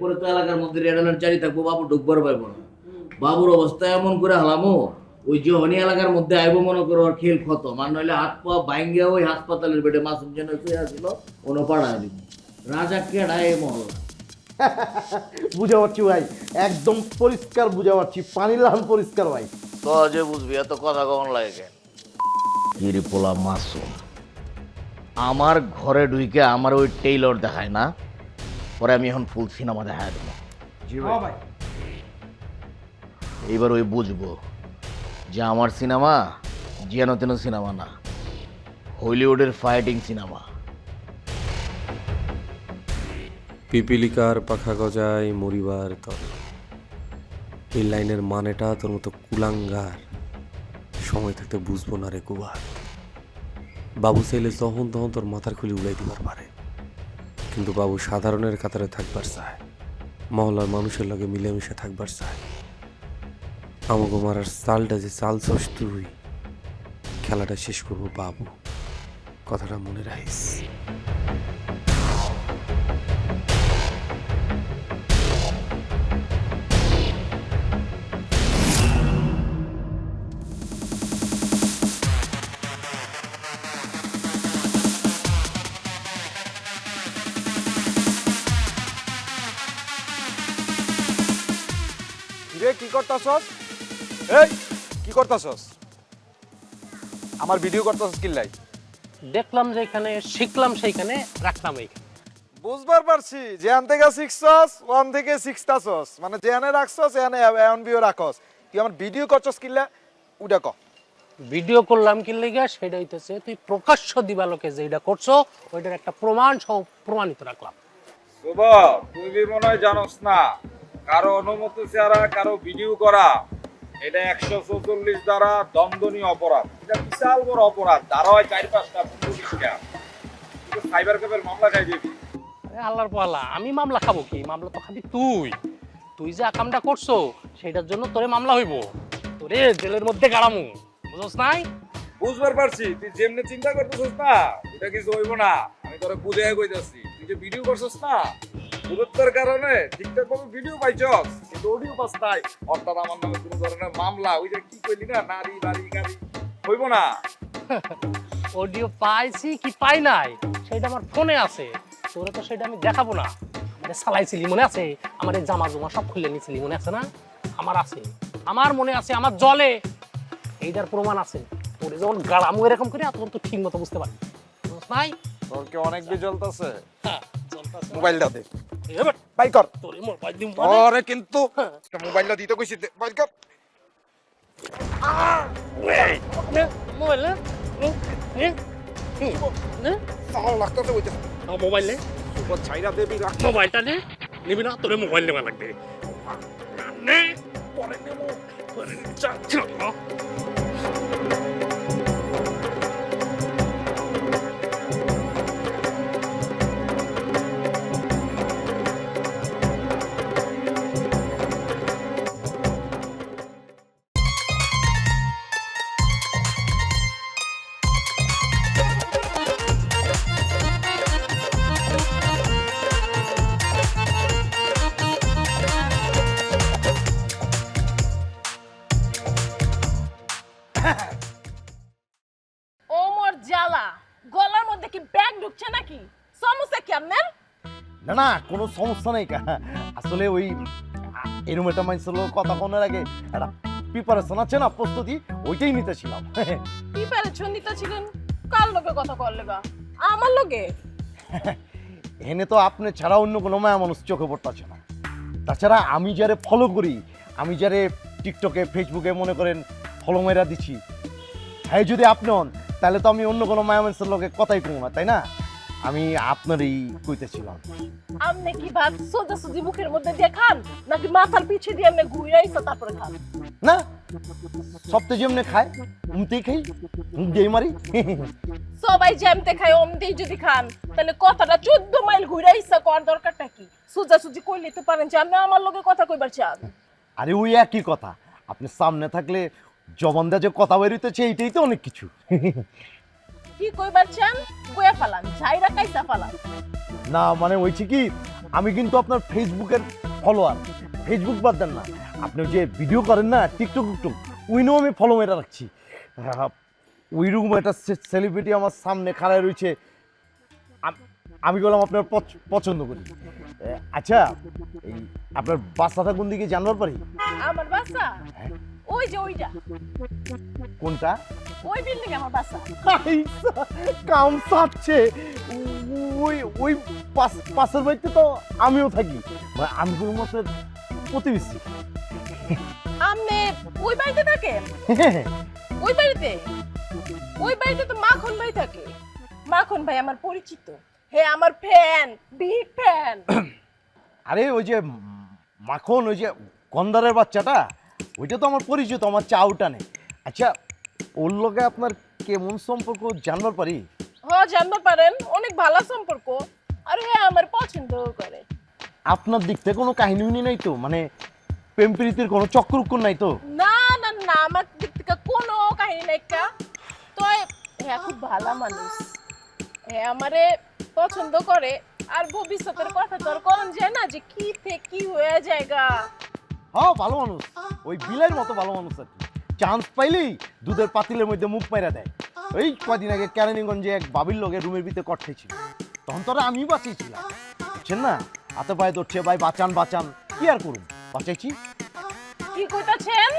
এরপরে তো এলাকার মধ্যে রেড অ্যালার্ট জারি থাকবো, বাবু ঢুকবার পারবো না। বাবুর অবস্থা এমন করে হালামো, ওই যে হনি এলাকার মধ্যে আইবো মনে করো আর খেল খতম, আর নইলে হাত পা ভাঙ্গিয়া ওই হাসপাতালের বেডে মাসুম যেন শুয়ে আসছিল কোনো পাড়ায় দিব। রাজা কেডায় এই মহল্লা। বুঝা পারছি ভাই, একদম পরিষ্কার বুঝা পারছি, পানির লাল পরিষ্কার ভাই। সহজে বুঝবি, এত কথা কখন লাগে কেন? গিরিপোলা মাসুম আমার ঘরে ঢুকে আমার ওই টেইলর দেখায় না, পরে আমি এখন ফুল সিনেমা দেখায় দেবো। এইবার ওই বুঝবো যে আমার সিনেমা যেন তেন সিনেমা না, হলিউডের ফাইটিং সিনেমা। পিপিলিকার পাখা গজায় মরিবার তরে, এই লাইনের মানেটা তোর মতো কুলাঙ্গার সময় থাকতে বুঝবো না রে কুবার। বাবু চাইলে যখন তখন তোর মাথার খুলি উড়াই দিবার পারে, কিন্তু বাবু সাধারণের কাতারে থাকবার চায়, মহল্লার মানুষের লগে মিলেমিশে থাকবার চায়। আমাকে মারার চালটা যে চালছস তুই, খেলাটা শেষ করবো বাবু, কথাটা মনে রাখিস। রে কি করতাছস? এই কি করতাছস? আমার ভিডিও করতাছস কি লাই? দেখলাম যেখানে শিখলাম সেইখানে রাখলাম এইখানে। বুঝবার পারছি যে আন থেকে শিখছস ওয়ান থেকে শিখতাছস, মানে যেখানে রাখছস এখানে এমন ভিডিও রাখস। তুই আমার ভিডিও করছস কি লাই ওটা ক। ভিডিও করলাম কি লাগা সেটা হইতেছে তুই প্রকাশ্য দিবালোকে যেটা করছো ওইটার একটা প্রমাণ সহ প্রমাণিত রাখলাম। শুভ, তুই মনে হয় জানোস না, কারো অনুমতি ছাড়া কারো ভিডিও করা এটা 144 দ্বারা দণ্ডনীয় অপরাধ। এটা বিশাল বড় অপরাধ, ধারা হয় 4-5টা 25টা। তুই সাইবার ক্রাইমের মামলা খাই দিবি। আরে আল্লাহর পালা, আমি মামলা খাবো কি? মামলা তো খাবি তুই। তুই যে কামটা করছো সেটার জন্য তোরে মামলা হইব, তোরে জেলের মধ্যে গাড়ামু, বুঝছস নাই? বুঝবার পারছি তুই যেমনি চিন্তা করতেছিস না, এটা কিছু হইব না। আমি তোরে বুঝাই কইতাছি, তুই যে ভিডিও করছিস না, দূরত্বের কারণে ঠিকঠাক ভাবে ভিডিও পাইছস কিন্তু অডিও পাস নাই, অর্থাৎ আমার নামে কোনো ধরনের মামলা, ওই যে কি কইলি না, নারী বাড়ি গাড়ি, হইব না। অডিও পাইছি কি পাই নাই সেটা আমার ফোনে আছে, তোরে তো সেটা আমি দেখাবো না। আমারে চালাইছিলি মনে আছে, আমার এই জামা জমা সব খুলে নিছিলি মনে আছে না? আমার আছে, আমার মনে আছে, আমার জলে এইটার প্রমাণ আছে। তোরে যখন গাড়ামু এরকম করে তখন তো ঠিক মতো বুঝতে পারবি, বুঝছ নাই? তোর কি অনেক বি জ্বলতাছে? হ্যাঁ, জ্বলতাছে। মোবাইলটা দে, এবার বাই কর। তোরে মোবাইল দিম আরে কিন্তু মোবাইলটা দিতে কইছি, দে বাই কর। মোবাইল তাও লাগতাছে ওইটা। মোবাইল নে, সুপার ছাইরা দেবি রাখ। মোবাইলটা নে, নিবি না? তোরে মোবাইল নেওয়া লাগবে। নে, পরে নেবো, পরে যাচ্ছি না। ও মোর জ্বালা, গলার মধ্যে কি ব্যাগ ঢুকছে নাকি? সমস্যা কি আপনার? না না, কোনো সমস্যা নেই। আসলে ওই এরকম একটা মানুষের লোক কথা কোনের আগে একটা প্রিপারেশন আছে না, প্রস্তুতি, ওইটাই নিতেছিলাম। প্রিপারেশন নিতেছিলেন? কার লগে কথা করলে বা? আমার লগে? এনে তো আপনি ছাড়া অন্য কোনো মায়া মানুষ চোখে পড়তেছে না। তাছাড়া আমি যারে ফলো করি, আমি যারে টিকটকে ফেসবুকে মনে করেন ফলো মেরা দিচ্ছি, হ্যাঁ যদি আপনি হন তাহলে তো আমি অন্য কোনো মায়া মানুষের লোকে কথাই কমু না, তাই না? আমি আপনারই কইতেছিলাম। আপনি কি ভাত সোজা সুজি মুখের মধ্যে দিয়ে খান নাকি মাথার পিছে দিয়ে আপনি ঘুরে আইসা তারপরে খান? না, সপ্তাহে যেমনি খায় উমতেই খাই, মুখ দিয়ে মারি। সবাই যেমতে খায় অমতেই যদি খান তাহলে কথাটা 14 মাইল ঘুরে আইসা করার দরকারটা কি? সোজা সুজি কইলে তো পারেন যে আপনি আমার লগে কথা কইবার চান। আরে ওই একই কথা, আপনি সামনে থাকলে জবান দা যে কথা বেরোইতেছে এইটাই তো অনেক কিছু। কি কইবার চান? কইয়া ফালান, ঝাইরা কাইসা ফালান। না মানে হয়েছে কি, আমি কিন্তু আপনার ফেসবুকের ফলোয়ার। ফেসবুক বাদ দেন না, আপনি যে ভিডিও করেন না টিকটক টিকটক, উইনেও আমি ফলো মেরে রাখছি। ওইরকম একটা সেলিব্রিটি আমার সামনে খাড়ায় রয়েছে, আমি বললাম আপনার পছন্দ করি। আচ্ছা, এই আপনার বাসাটা কোন দিকে জানবার পারি? আমার বাসা ওই যে ওইটা, কোনটা? ওই বিল্ডিং আমার বাসা। কাম সাচ্ছে, ওই ওই পাশের বাড়িতে তো আমিও থাকি, মানে আমি কোনো আপনার প্রতিবেশী। আপনি ওই বাড়িতে থাকেন? ওই বাড়িতে তো মাখন ভাই থাকে। মাখন ভাই আমার পরিচিত, হে আমার ফ্যান, বিগ ফ্যান। আরে ওই যে মাখন, ওই যে গন্ধারের বাচ্চাটা, ওইটা তো আমার পরিচিত, আমার চাউটা নেই। আচ্ছা, ওর লগে আপনার কেমন সম্পর্ক জানবার পারি? হ্যাঁ জানতে পারেন, অনেক ভালো সম্পর্ক। আর হ্যাঁ আমার পছন্দ করে। আপনার দিক থেকে কোনো কাহিনী উনি নাই তো, মানে প্রেম প্রীতির কোনো চক্র নাই তো? না না না, আমার দিক থেকে কোনো কাহিনী নাই কা। তো হ্যাঁ খুব ভালো মানুষ, হ্যাঁ আমারে পছন্দ করে। আর ভবিষ্যতের কথা তো আর কোন যায় না, যে কি থেকে কি হয়ে যায়গা। হ্যাঁ ভালো মানুষ, ওই বিলের মতো ভালো মানুষ আর কি। চান্স পাইলেই দুধের পাতিলের মধ্যে মুখ মেরা দেয়। ওই কদিন আগে কেরানীগঞ্জে এক বাবির লগে রুমের ভিতরে কটতে ছিল, তখন তো আমি বাঁচিয়েছিলাম, বুঝছেন না? হাতে পায়ে ধরছে, ভাই বাঁচান বাঁচান, কি আর করুন, বাঁচাইছি। কি কইতাছেন?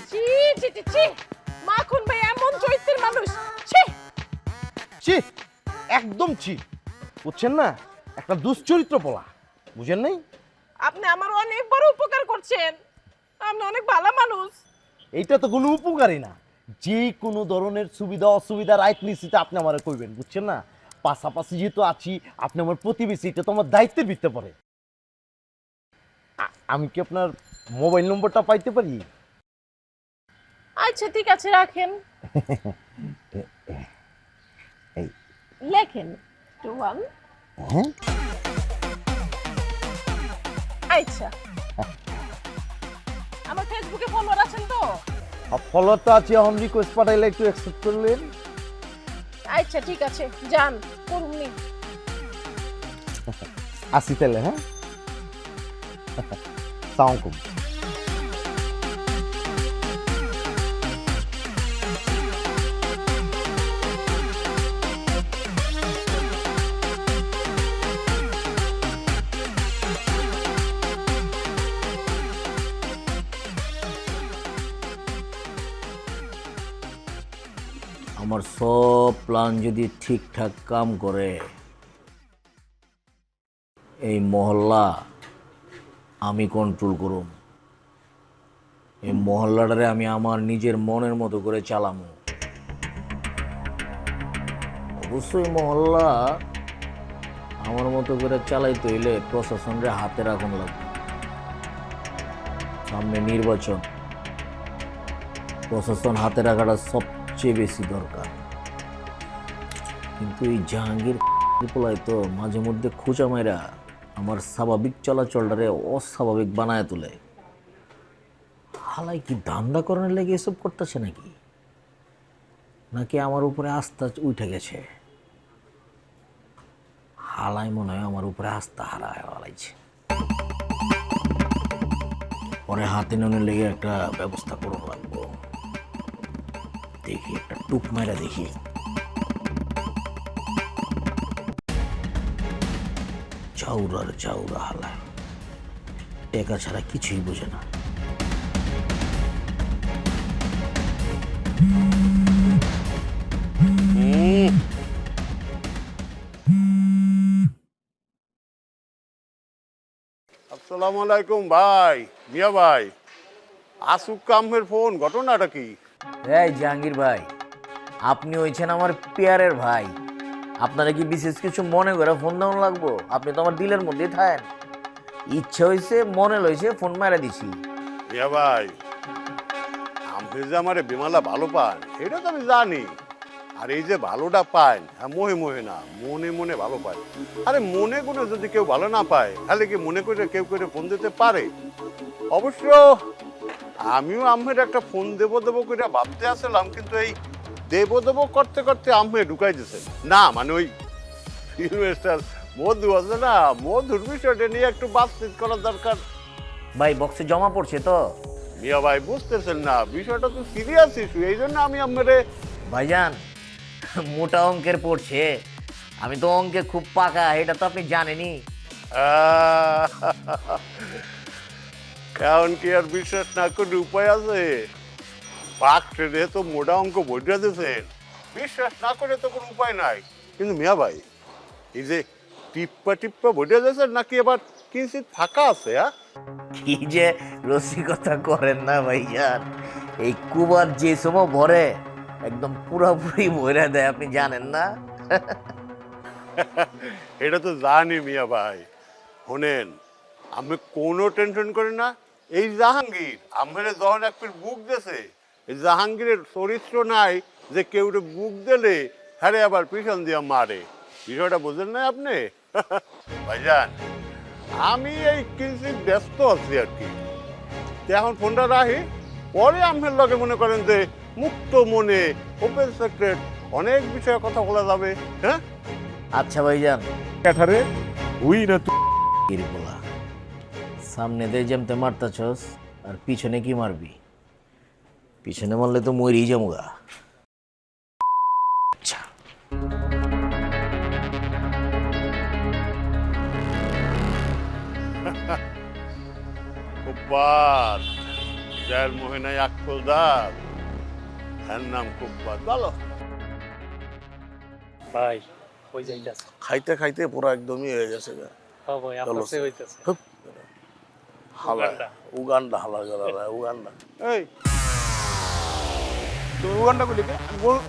চি চি চি চি, মাখন ভাই এমন চরিত্রের মানুষ, ছি ছি, একদম ছি, বুঝছেন না? একটা দুশ্চরিত্র পোলা, বুঝেন নাই? আপনি আমার অনেক বড় উপকার করছেন, আপনি অনেক ভালো মানুষ। এইটা তো কোনো উপকারই না, যে কোনো ধরনের সুবিধা অসুবিধা রাইট নিশ্চিত আপনি আমার কইবেন, বুঝছেন না? পাশাপাশি যেহেতু আছি, আপনি আমার প্রতিবেশী, এটা তো আমার দায়িত্বের ভিত্তিতে পড়ে। আমি কি আপনার মোবাইল নম্বরটা পাইতে পারি? আচ্ছা ঠিক আছে, রাখেন, এই লেখেন 21। হ্যাঁ, আচ্ছা, আমার ফেসবুকে ফলোয়ার আছেন তো? ফলোয়ার তো আছে, এখন রিকোয়েস্ট পাঠাইলে একটু অ্যাকসেপ্ট করলেন। আচ্ছা ঠিক আছে, যান করুননি। আসি তাহলে, হ্যাঁ, সালামালাইকুম। আমার সব প্ল্যান যদি ঠিকঠাক কাম করে, এই মহল্লা আমি কন্ট্রোল করুম। এই মহল্লাটারে আমি আমার নিজের মনের মতো করে চালামু। অবশ্যই মহল্লা আমার মতো করে চালাইতে হইলে প্রশাসনরে হাতে রাখুন লাগবে। সামনে নির্বাচন, প্রশাসন হাতে রাখাটা সবচেয়ে বেশি দরকার। কিন্তু এই জাহাঙ্গীর পোলায় তো মাঝে মধ্যে খোঁচা মাইরা আমার স্বাভাবিক চলাচলটারে অস্বাভাবিক বানায় তোলে। হালাই কি ধান্দা করার লেগে এসব করতেছে নাকি, নাকি আমার উপরে আস্থা উঠে গেছে? হালাই মনে হয় আমার উপরে আস্থা হারায় হারাইছে। পরে হাতে নুনে লেগে একটা ব্যবস্থা করে রাখবো। দেখি একটা টুক মাইরা দেখি। চাউরার চাউরা হালায়, টেকা ছাড়া কিছুই বোঝে না। আসসালামু আলাইকুম ভাই, মিয়া ভাই। আসুক কামের ফোন, ঘটনাটা কি? এই জাহাঙ্গীর ভাই, আপনি হয়েছেন আমার পেয়ারের ভাই। আপনারা কি বিশেষ কিছু মনে করে ফোন দেওয়া লাগবো? আপনি তো আমার দিলের মধ্যেই থাকেন। ইচ্ছা হয়েছে, মনে লইছে, ফোন মারা দিছি। মিয়া ভাই, আপনি যে আমার বিমালা ভালো পান এটা তো আমি জানি। আর এই যে ভালোটা পায়, হ্যাঁ মোহে মোহে না, মনে মনে ভালো পায়। আরে মনে করে যদি কেউ ভালো না পায়, তাহলে কি মনে করে কেউ করে ফোন দিতে পারে? অবশ্য আমিও আম্মের একটা ফোন দেবো দেবো করে ভাবতে আসলাম, কিন্তু এই দেবো দেবো করতে করতে আম্মে ঢুকাই দিয়েছে। না মানে ওই ফিল্ম স্টার মধু আছে না, মধুর বিষয়টা নিয়ে একটু বাতচিত করার দরকার। ভাই বক্সে জমা পড়ছে তো? মিয়া ভাই বুঝতেছেন না, বিষয়টা তো সিরিয়াস ইস্যু, এই জন্য আমি আপনারে ভাইজান মোটা অঙ্কের পড়ছে, আমি তো অঙ্কে খুব পাকা, এটা তো আপনি জানেনই। এখন কি আর বিশ্বাস না করে উপায় আছে? পাক ট্রেনে তো মোটা অঙ্ক বইটা দিয়েছেন, বিশ্বাস না করে তো কোনো উপায় নাই। কিন্তু মিয়া ভাই, এই যে টিপ্পা টিপ্পা বইটা দিয়েছেন নাকি আবার কিঞ্চিত ফাঁকা আছে? হ্যাঁ, কি যে রসিকতা করেন না ভাইজান, এই কুবার যে সময় ভরে একদম পুরোপুরি ভরে দেয়, আপনি জানেন না? এটা তো জানি মিয়া ভাই। শোনেন, আমি কোনো টেনশন করি না। এই জাহাঙ্গীর আমার যখন এক পিস বুক দিয়েছে, এই জাহাঙ্গীরের চরিত্র নাই যে কেউ বুক দিলে হ্যাঁ আবার পিছন দিয়ে মারে। বিষয়টা বুঝেন না আপনি? ভাইজান, আমি এই কিঞ্চিত ব্যস্ত আছি আর কি। তো এখন ফোনটা রাখি, পরে আপনার লগে মনে করেন যে মুক্ত মনে ওপেন সিক্রেট অনেক বিষয়ে কথা বলা যাবে। হ্যাঁ, আচ্ছা ভাইজান, ক্যাঠারে উই না তুই বলা সামনে দিয়ে যেমতে মারতাছস, আর পিছনে কি মারবি? পিছনে মারলে তো মরেই যামুগা। আচ্ছা, কুব্বাত যার মোহেনাই আকফলদার, হ্যার নাম কুব্বাত। বলো, ভাই ওই যাইতাছে। খাইতে খাইতে পুরো একদমই হয়ে গেছে গা। হ্যাঁ ভাই আপনার সে হইতাছে। হালা উগান্ডা, হালা গলা উগান্ডা। এই তুমি উগান্ডা কইলি কে?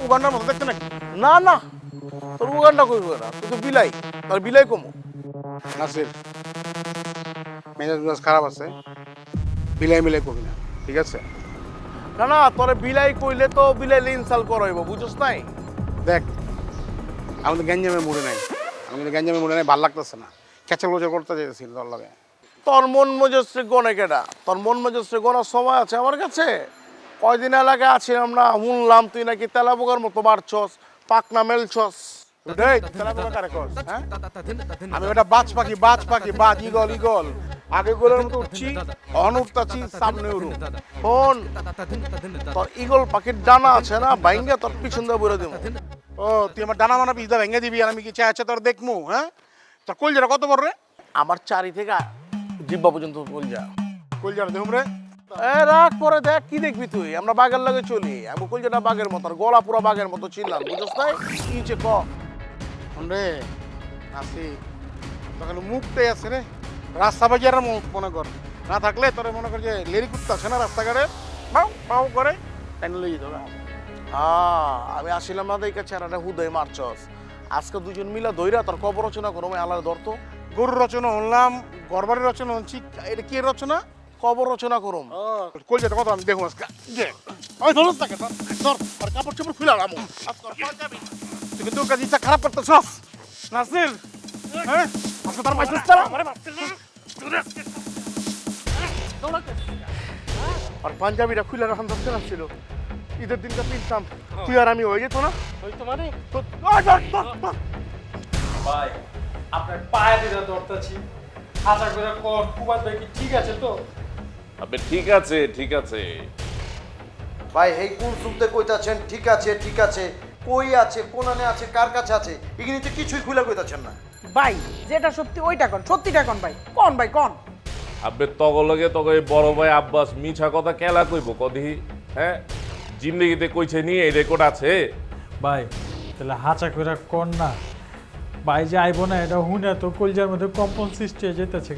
উগান্ডার মতো দেখতে নাকি? না না, তোর উগান্ডা কইব না, তুই তো বিলাই, তোর বিলাই কমো। নাসির, মেজাজ খারাপ আছে, বিলাই মিলাই কবি না, ঠিক আছে? না না, তোরে বিলাই কইলে তো বিলাই ইনসাল করাইব, বুঝছস নাই? দেখ, আমি তো গ্যাঞ্জামে মুড়ে নাই, ভাল লাগতেছে না, ক্যাচাল গোচর করতে চাইছিল তোর লাগে। তোর মন মজস্ত্রী গনে কেডা? তোর মন মজস্ত্রী গনার সময় আছে আমার কাছে? কয়দিন এলাকায় আছিলাম না, শুনলাম তুই নাকি তেলাপোকার মতো মারছস, পাকনা মেলছস। এই, তেলাপোকা কারে কস, হ্যাঁ? আমি ওটা বাজ পাখি, বাজ ইগল। আগে গোলের মতো উঠছি, অন উঠতাছি, সামনে উড়ুম। শোন, তোর ইগল পাখির ডানা আছে না, বাইঙ্গা তোর পিছন দিয়ে বলে দেবো। ও, তুই আমার ডানা মানা পিছদা ভেঙে দিবি, আর আমি কি চাই তোর দেখমু, হ্যাঁ? তোর কলজাটা কত বড় রে? আমার চারি থেকে জিব্বা পর্যন্ত বল যা। কলজাটা দেখুম রে। রাগ পরে দেখ, কি দেখবি তুই? আমরা বাঘের লাগে চলি, আমি কলজাটা বাঘের মতো, আর গলা পুরো বাঘের মতো চিনলাম, বুঝছস তাই? কি হচ্ছে ক? রে আসি, তখন মুখটাই আছে রে, রাস্তা বাজারের মুখ মনে কর, না থাকলে তোরে মনে কর যে লেরি কুত্তা আছে না রাস্তাঘাটে, পাও করে তাই লই যেত। আমি আসিলাম না দেখে চেহারাটা হুদয় মারছস, আজকে দুজন মিলা দইরা তোর কবর রচনা করো, আলাদা ধরতো। গরুর রচনা শুনলাম, গরবারের রচনা শুনছি, এটা কি রচনা? কবর রচনা করুম। কলজাটা কত আমি দেখুন আজকে। আমি ধরস তাকে, ধর আর কাপড় চোপড় খুলে আলাম। তুই কিন্তু কাজ ইচ্ছা খারাপ করতেছস নাসির, হ্যাঁ? আজকে তার মাইছিস তারা আর পাঞ্জাবিটা খুলে রাখান দরকার ছিল, ঈদের দিনটা পিনতাম, তুই আর আমি হয়ে যেত না? ওই তো মানে ভাই আপনার পায়ে দিতে ধরতেছি, আশা করে কোন কুমার ভাই কি ঠিক আছে তো? আবে ঠিক আছে, ঠিক আছে। ভাই এই কোন সুমতে কইতাছেন ঠিক আছে ঠিক আছে, কই আছে, কোনানে আছে, কার কাছে আছে, এখানে তো কিছুই খুলে কইতাছেন না। ভাই যেটা সত্যি ওইটা কোন, সত্যিটা কোন ভাই, কোন ভাই কোন? আবে তগলগে তগে বড় ভাই আব্বাস মিছা কথা কেলা কইব কদি? হ্যাঁ, জিন্দেগিতে কইছে নি, এই রেকর্ড আছে। ভাই তাহলে হাঁচা করে কোন না, ভাই যে আইব না এটা হুনে তো কলজার মধ্যে কম্পন সৃষ্টি হয়ে যেতেছে।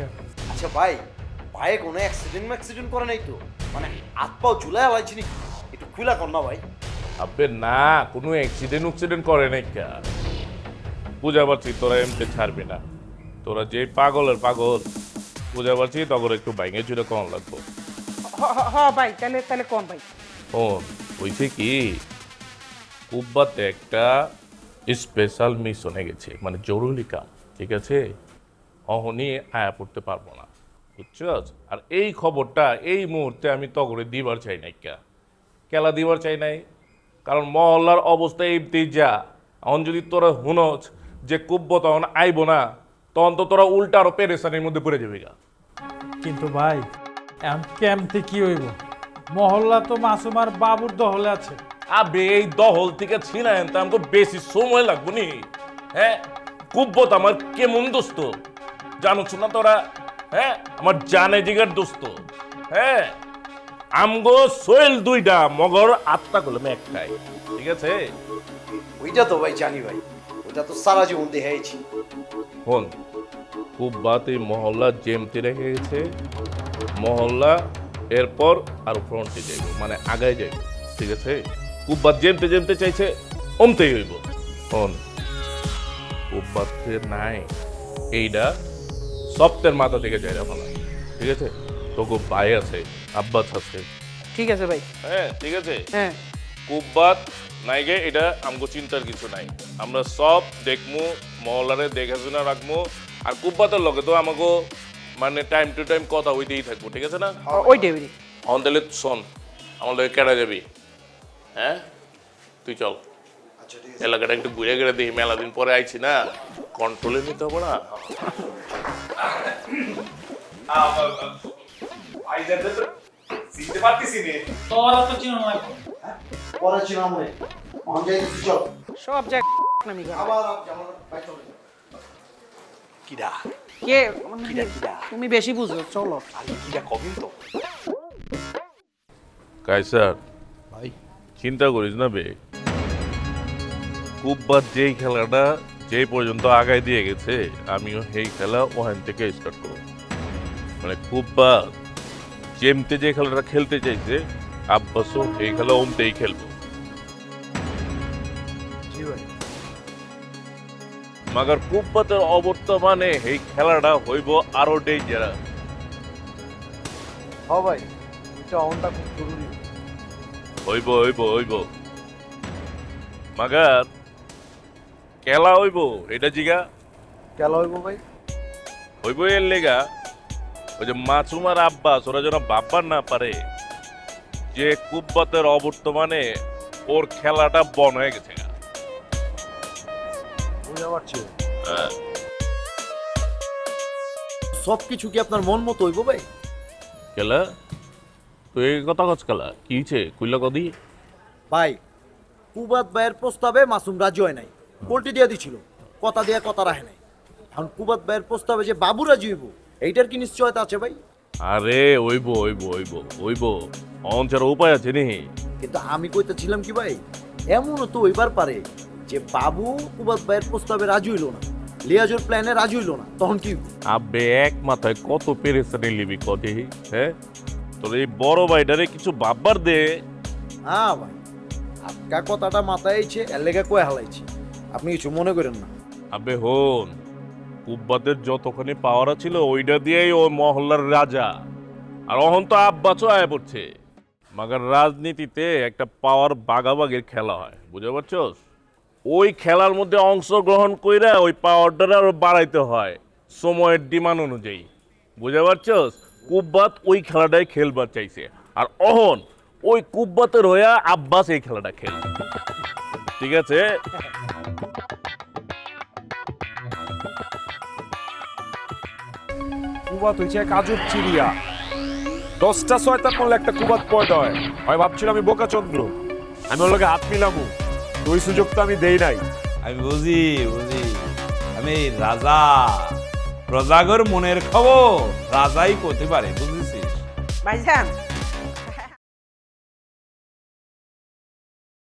আচ্ছা ভাই, ভাই কোনো অ্যাক্সিডেন্ট করে নাই তো? মানে হাত পাও ঝুলাই আলাইছি নাকি? একটু খুলা কর না ভাই। আবে না, কোনো অ্যাক্সিডেন্ট করে নাই কা। বুঝা পারছি তোরা এমনি ছাড়বি না, তোরা যে পাগলের পাগল, বুঝা পারছি তখন একটু বাইঙে চুরে কম লাগবো। হ্যাঁ ভাই, তাহলে কোন ভাই? ও হইছে কি, কুব্বাতে একটা স্পেশাল মিশনে গেছে, মানে জরুরি কাম, ঠিক আছে? অহনি আয়া পড়তে পারবো না, বুঝছস? আর এই খবরটা এই মুহূর্তে আমি তগরে দিবার চাই নাই কা। কেলা দিবার চাই নাই, কারণ মহল্লার অবস্থা এই যা। এখন যদি তোরা হুনস যে কুব্ব তখন আইব না, তখন তো তোরা উল্টা আরো পেরেশানির মধ্যে পড়ে যাবি গা। কিন্তু ভাই এখন কেমতে কি হইব? মহল্লা তো মাসুমার বাবুর দহলে আছে। আবে এই দহল থেকে ছিনায় তো আমাকে বেশি সময় লাগবো নি। হ্যাঁ, কুব্বত আমার কেমন দোস্ত জানোছ না তোরা? হ্যাঁ, আমার জানে জিগার দোস্ত। হ্যাঁ, আমগো সোয়েল দুইটা, মগর আত্মা কলমে একটাই, ঠিক আছে? ওইটা তো ভাই জানি ভাই, ওইটা তো সারা জীবন দেখাইছি। হন, কুব্বাত এই মহল্লা জেমতে রেখে গেছে। মহল্লা এরপর আর ফ্রন্টে যাইব, মানে আগায় যাইব, ঠিক আছে? কুব্বাত জেমতে জেমতে চাইছে, অমতেই হইব। হন, কুব্বাতের নাই এইটা সপ্তের মাথা থেকে যাই না, ঠিক আছে? তোকে ভাই আছে, আব্বাস আছে, ঠিক আছে ভাই। হ্যাঁ ঠিক আছে। হ্যাঁ কুব্বাত নাই গে, এটা আমগো চিন্তার কিছু নাই। আমরা সব দেখমু, মহল্লারে দেখাশোনা রাখবো। আর কুব্বাতের লগে তো আমাকে মানে টাইম টু টাইম কথা হইতেই থাকবো, ঠিক আছে না? ওইটাই ওইটাই। অন তাহলে শোন, আমার লগে কেটে যাবি। হ্যাঁ, তুই চল, এলাকাটা একটু ঘুরে ঘুরে দেখি, মেলা দিন পরে আইছি না, কন্ট্রোলে নিতে হবে না। তোরা তো চিনো না। পরে ছিলাম রে, অন যাইতেছি, চল। সব জায়গায় নামি করে। আবার ভাই চলে। কিরা কে তুমি বেশি বুঝো, চলো। কিরা কবিন তো কাইসার ভাই, চিন্তা করিস না বে। কুব্বাত যেই খেলাটা যেই পর্যন্ত আগায় দিয়ে গেছে, আমিও সেই খেলা ওখান থেকে স্টার্ট করব। মানে কুব্বাত যেমতে যে খেলাটা খেলতে চাইছে, আব্বাসও এই খেলা ওমতেই খেলবো। জি ভাই। মাগার কুব্বাতের অবর্তমানে এই খেলাটা হইব আরো ডেঞ্জারাস। হ্যাঁ ভাই, এটা অনটা খুব জরুরি। হইব হইব হইব মাগার খেলা হইব, এটা জিগা খেলা হইব ভাই। হইব এর লেগা ওই যে মাসুমার আব্বাস ওরা যেন ভাববার না পারে যে কুব্বাতের অবর্তমানে ওর খেলাটা বন হয়ে গেছে গা। বুঝতে পারছি। হ্যাঁ। সবকিছু কি আপনার মন মতো হইব ভাই? খেলা তুই এই কথা কচ, খেলা কি হয়েছে কইলা কদি? ভাই, কুবাত ভাইয়ের প্রস্তাবে মাসুম রাজি হয় নাই, পোল্টি দিয়ে দিছিল, কথা দিয়ে কথা রাখে নাই। এখন কুবাত ভাইয়ের প্রস্তাবে যে বাবু রাজি হইব, এইটার কি নিশ্চয়তা আছে ভাই? আরে হইব হইব হইব হইব, অঞ্চের উপায় আছে নি? কিন্তু আমি কইতেছিলাম কি ভাই, এমনও তো হইবার পারে যে বাবু কুবাত ভাইয়ের প্রস্তাবে রাজি হইল না, লিয়াজুর প্ল্যানে রাজি হইল না, তখন কি? আবে এক মাথায় কত পেরেছানি লিবি কদি? হ্যাঁ, তোর এই বড় ভাইটারে কিছু ভাববার দে। হ্যাঁ ভাই, আপনার কথাটা মাথায় আইছে, এর লেগে কয়ে হালাইছি, আপনি কিছু মনে করেন না। আবে হন, কুব্বাদের যতখানি পাওয়ার ছিল ওইটা দিয়েই ও মহল্লার রাজা। আর অহন তো আব্বাসও আয় পড়ছে। মাগার রাজনীতিতে একটা পাওয়ার বাগাবাগির খেলা হয়, বুঝতে পারছস? ওই খেলার মধ্যে অংশগ্রহণ কইরা ওই পাওয়ারটা আরো বাড়াইতে হয় সময়ের ডিমান্ড অনুযায়ী, বুঝতে পারছস? কুব্বাত ওই খেলাটাই খেলবার চাইছে, আর অহন ওই কুব্বাতের হইয়া আব্বাস এই খেলাটা খেল, ঠিক আছে? কুবাত হয়েছে এক আজব চিড়িয়া। 10টা 6টা করলে একটা কুবাত পয়দা হয়। আমি ভাবছিলাম আমি বোকাচন্দ্র, আমি ওর লগে হাত মিলামু, ওই সুযোগ তো আমি দেই নাই। আমি বুঝি বুঝি, আমি রাজা, প্রজাগর মনের খবর রাজাই করতে পারে, বুঝেছিস? ভাইজান